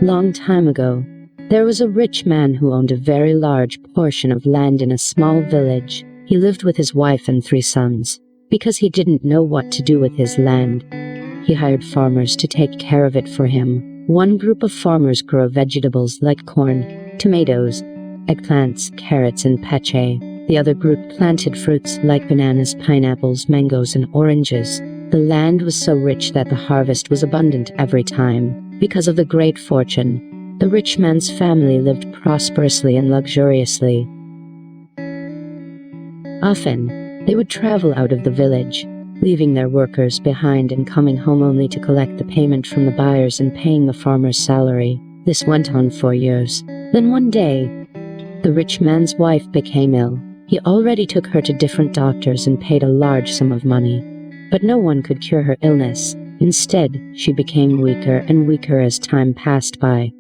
Long time ago, there was a rich man who owned a very large portion of land in a small village. He lived with his wife and 3 sons. Because he didn't know what to do with his land, he hired farmers to take care of it for him. One group of farmers grow vegetables like corn, tomatoes, eggplants, carrots, and petchay. The other group planted fruits like bananas, pineapples, mangoes, and oranges. The land was so rich that the harvest was abundant every time. Because of the great fortune, the rich man's family lived prosperously and luxuriously. Often, they would travel out of the village, leaving their workers behind and coming home only to collect the payment from the buyers and paying the farmer's salary. This went on for years. Then one day, the rich man's wife became ill. He already took her to different doctors and paid a large sum of money, but no one could cure her illness. Instead, she became weaker and weaker as time passed by.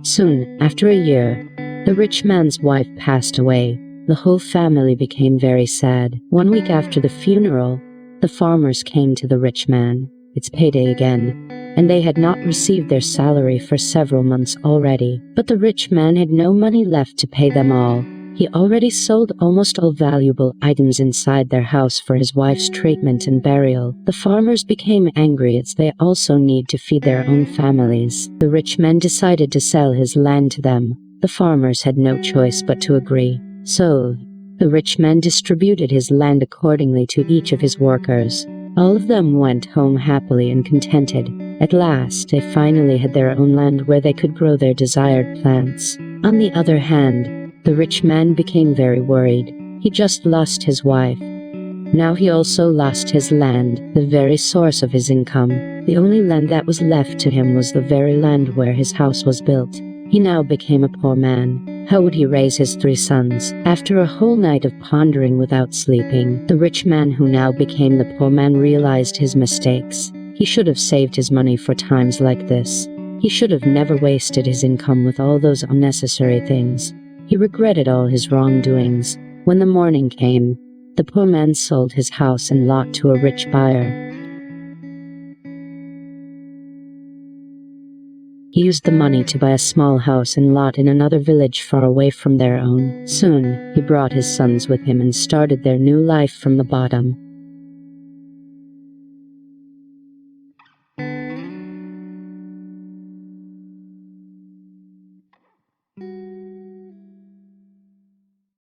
Soon, after a year, the rich man's wife passed away. The whole family became very sad. 1 week after the funeral, the farmers came to the rich man. It's payday again, and they had not received their salary for several months already. But the rich man had no money left to pay them all. He already sold almost all valuable items inside their house for his wife's treatment and burial. The farmers became angry as they also need to feed their own families. The rich man decided to sell his land to them. The farmers had no choice but to agree. So, the rich man distributed his land accordingly to each of his workers. All of them went home happily and contented. At last, they finally had their own land where they could grow their desired plants. On the other hand, the rich man became very worried. He just lost his wife. Now he also lost his land, the very source of his income. The only land that was left to him was the very land where his house was built. He now became a poor man. How would he raise his 3 sons? After a whole night of pondering without sleeping, the rich man who now became the poor man realized his mistakes. He should have saved his money for times like this. He should have never wasted his income with all those unnecessary things. He regretted all his wrongdoings. When the morning came, the poor man sold his house and lot to a rich buyer. He used the money to buy a small house and lot in another village far away from their own. Soon, he brought his sons with him and started their new life from the bottom.